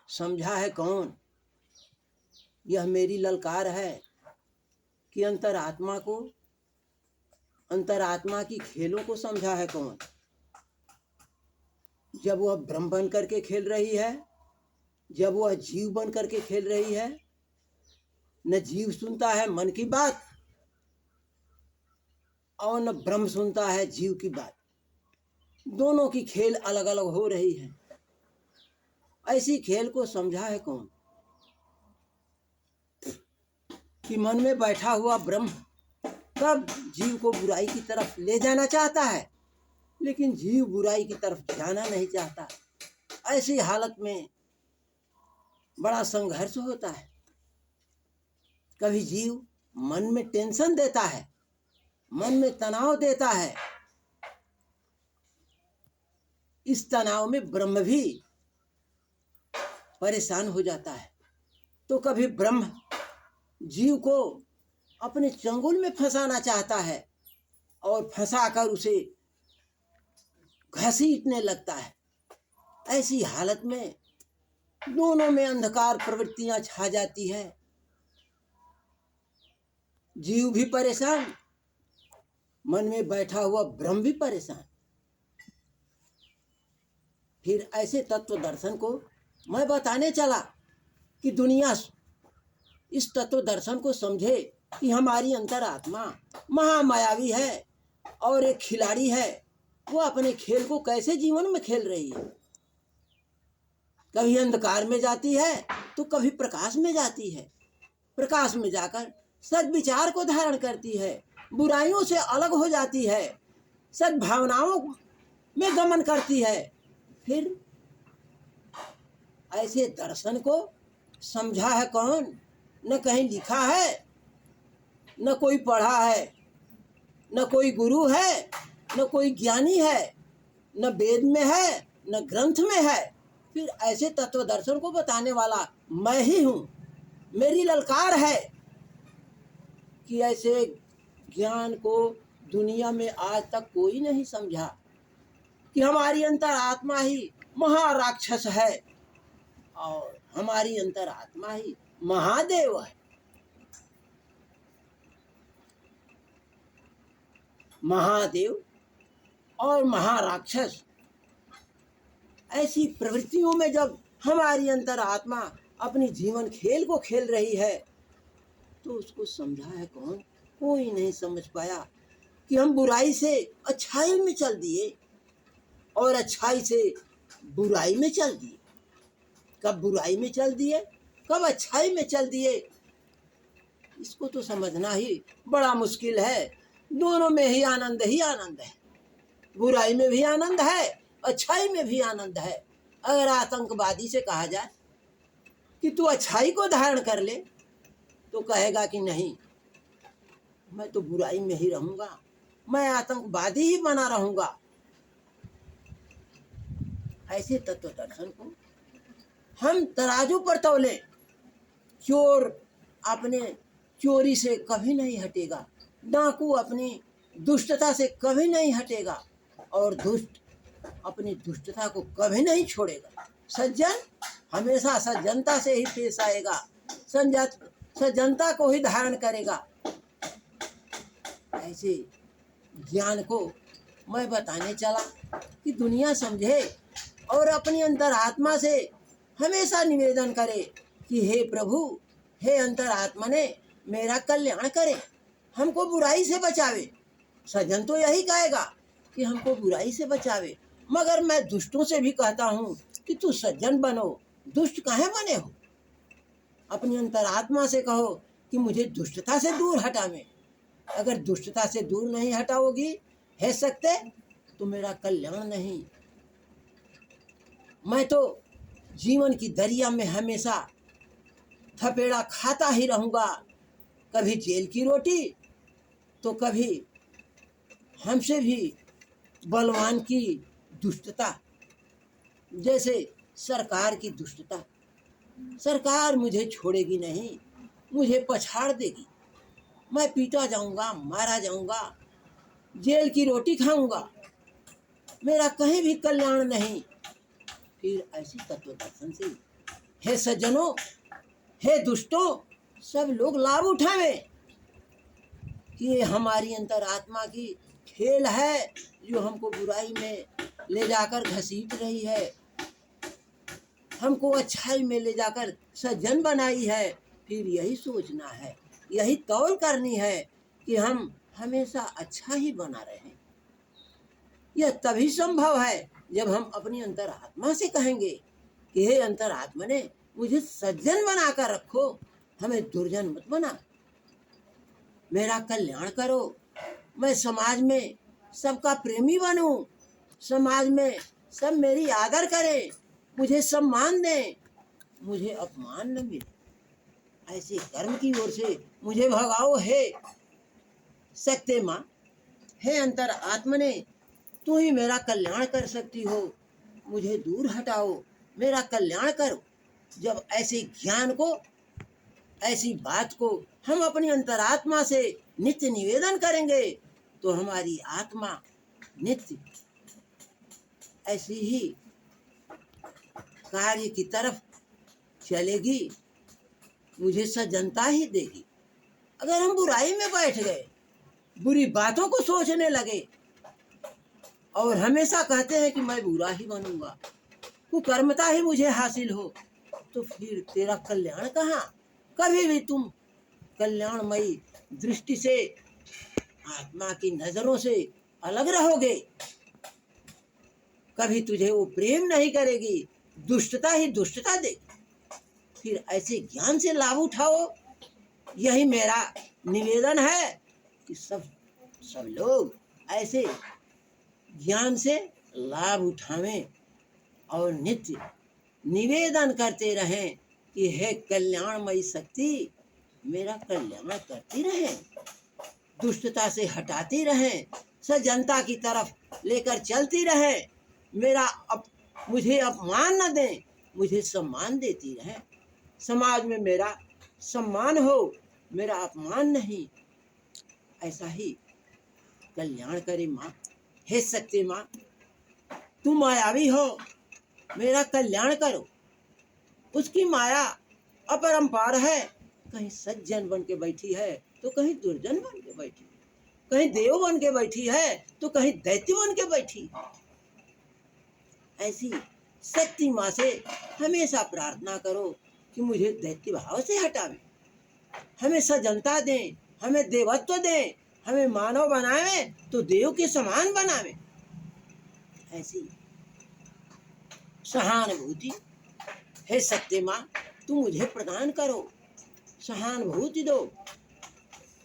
समझा है कौन? यह मेरी ललकार है कि अंतरात्मा की खेलों को समझा है कौन? जब वह ब्रह्म बन करके खेल रही है, जब वह जीव बन करके खेल रही है, न जीव सुनता है मन की बात और न ब्रह्म सुनता है जीव की बात। दोनों की खेल अलग अलग हो रही है। ऐसी खेल को समझा है कौन? कि मन में बैठा हुआ ब्रह्म कब जीव को बुराई की तरफ ले जाना चाहता है, लेकिन जीव बुराई की तरफ जाना नहीं चाहता। ऐसी हालत में बड़ा संघर्ष होता है। कभी जीव मन में टेंशन देता है, मन में तनाव देता है। इस तनाव में ब्रह्म भी परेशान हो जाता है। तो कभी ब्रह्म जीव को अपने चंगुल में फंसाना चाहता है और फंसाकर उसे घसीटने लगता है। ऐसी हालत में दोनों में अंधकार प्रवृत्तियां छा जाती है। जीव भी परेशान, मन में बैठा हुआ ब्रह्म भी परेशान। फिर ऐसे तत्व दर्शन को मैं बताने चला कि दुनिया इस तत्व दर्शन को समझे कि हमारी अंतरात्मा महामायावी है और एक खिलाड़ी है। वो अपने खेल को कैसे जीवन में खेल रही है। कभी अंधकार में जाती है तो कभी प्रकाश में जाती है। प्रकाश में जाकर सद्विचार को धारण करती है, बुराइयों से अलग हो जाती है, सद्भावनाओं में गमन करती है। फिर ऐसे दर्शन को समझा है कौन? न कहीं लिखा है, न कोई पढ़ा है, न कोई गुरु है, न कोई ज्ञानी है, न वेद में है, न ग्रंथ में है। फिर ऐसे तत्व दर्शन को बताने वाला मैं ही हूँ। मेरी ललकार है कि ऐसे ज्ञान को दुनिया में आज तक कोई नहीं समझा कि हमारी अंतरात्मा ही महाराक्षस है और हमारी अंतरात्मा ही महादेव है। महादेव और महाराक्षस ऐसी प्रवृत्तियों में जब हमारी अंतरात्मा अपनी जीवन खेल को खेल रही है तो उसको समझा है कौन? कोई नहीं समझ पाया कि हम बुराई से अच्छाई में चल दिए और अच्छाई से बुराई में चल दिए। कब बुराई में चल दिए, कब अच्छाई में चल दिए, इसको तो समझना ही बड़ा मुश्किल है। दोनों में ही आनंद है। बुराई में भी आनंद है, अच्छाई में भी आनंद है। अगर आतंकवादी से कहा जाए कि तू अच्छाई को धारण कर ले तो कहेगा कि नहीं, मैं तो बुराई में ही रहूंगा, मैं आतंकवादी ही बना रहूंगा। ऐसे तत्व दर्शन को हम तराजू पर तौले। चोर अपने चोरी से कभी नहीं हटेगा, डाकू अपनी दुष्टता से कभी नहीं हटेगा और दुष्ट अपनी दुष्टता को कभी नहीं छोड़ेगा। सज्जन हमेशा सज्जनता से ही पेश आएगा, सज्जनता को ही धारण करेगा। ऐसे ज्ञान को मैं बताने चला कि दुनिया समझे और अपनी अंतरात्मा से हमेशा निवेदन करे कि हे प्रभु, हे अंतरात्मा ने मेरा कल्याण करे, हमको बुराई से बचावे। सज्जन तो यही कहेगा कि हमको बुराई से बचावे, मगर मैं दुष्टों से भी कहता हूँ कि तू सज्जन बनो, दुष्ट काहे बने हो। अपनी अंतरात्मा से कहो कि मुझे दुष्टता से दूर हटावे। अगर दुष्टता से दूर नहीं हटाओगी है सकते तो मेरा कल्याण नहीं। मैं तो जीवन की दरिया में हमेशा थपेड़ा खाता ही रहूँगा, कभी जेल की रोटी तो कभी हमसे भी बलवान की दुष्टता, जैसे सरकार की दुष्टता। सरकार मुझे छोड़ेगी नहीं, मुझे पछाड़ देगी। मैं पीटा जाऊंगा, मारा जाऊंगा, जेल की रोटी खाऊंगा, मेरा कहीं भी कल्याण नहीं। फिर ऐसी तत्व दर्शन से हे सज्जनों, हे दुष्टों, सब लोग लाभ उठावे कि ये हमारी अंतरात्मा की खेल है जो हमको बुराई में ले जाकर घसीट रही है, हमको अच्छाई में ले जाकर सज्जन बनाई है। फिर यही सोचना है, यही तौल करनी है कि हम हमेशा अच्छा ही बना रहें। यह तभी संभव है जब हम अपनी अंतरात्मा से कहेंगे कि हे अंतरात्मा ने मुझे सज्जन बनाकर रखो, हमें दुर्जन मत बना, मेरा कल्याण करो, मैं समाज में सबका प्रेमी बनूं, समाज में सब मेरी आदर करें, मुझे सम्मान दें, मुझे अपमान न मिले। ऐसे कर्म की ओर से मुझे भगाओ हे सत्य माँ, हे अंतर आत्मा ने तू ही मेरा कल्याण कर सकती हो, मुझे दूर हटाओ, मेरा कल्याण करो। जब ऐसे ज्ञान को, ऐसी बात को हम अपनी अंतरात्मा से नित्य निवेदन करेंगे तो हमारी आत्मा नित्य ऐसी ही कार्य की तरफ चलेगी, मुझे सज्जनता ही देगी। अगर हम बुराई में बैठ गए, बुरी बातों को सोचने लगे और हमेशा कहते हैं कि मैं बुरा ही बनूंगा, कुकर्मता ही मुझे हासिल हो, तो फिर तेरा कल्याण कहाँ? कभी भी तुम कल्याणमयी दृष्टि से, आत्मा की नजरों से अलग रहोगे। कभी तुझे वो प्रेम नहीं करेगी, दुष्टता ही दुष्टता देगी। फिर ऐसे ज्ञान से लाभ उठाओ, यही मेरा निवेदन है कि सब लोग ऐसे ज्ञान से लाभ उठावें और नित्य निवेदन करते रहें कि हे कल्याणमयी शक्ति मेरा कल्याण करती रहे, दुष्टता से हटाती रहे, सज्जनता की तरफ लेकर चलती रहे, मुझे अपमान न दें, मुझे सम्मान देती रहे, समाज में मेरा सम्मान हो, मेरा अपमान नहीं। ऐसा ही कल्याण करे माँ। हे शक्ति माँ, तू मायावी हो, मेरा कल्याण करो। उसकी माया अपरंपार है, कहीं सज्जन बन के बैठी है तो कहीं दुर्जन बन के बैठी है, कहीं देव बन के बैठी है तो कहीं दैत्य बन के बैठी है। ऐसी शक्ति माँ से हमेशा प्रार्थना करो कि मुझे दैत्य भाव से हटावे, हमें सज्जनता दें, हमें देवत्व दें, हमें मानव बनावे तो देव के समान बनावे। ऐसी सहानुभूति हे सत्य माँ तू मुझे प्रदान करो, सहानुभूति दो।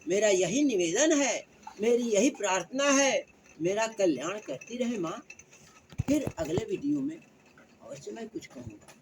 मेरा यही निवेदन है, मेरी यही प्रार्थना है, मेरा कल्याण करती रहे माँ। फिर अगले वीडियो में अवश्य मैं कुछ कहूँगा।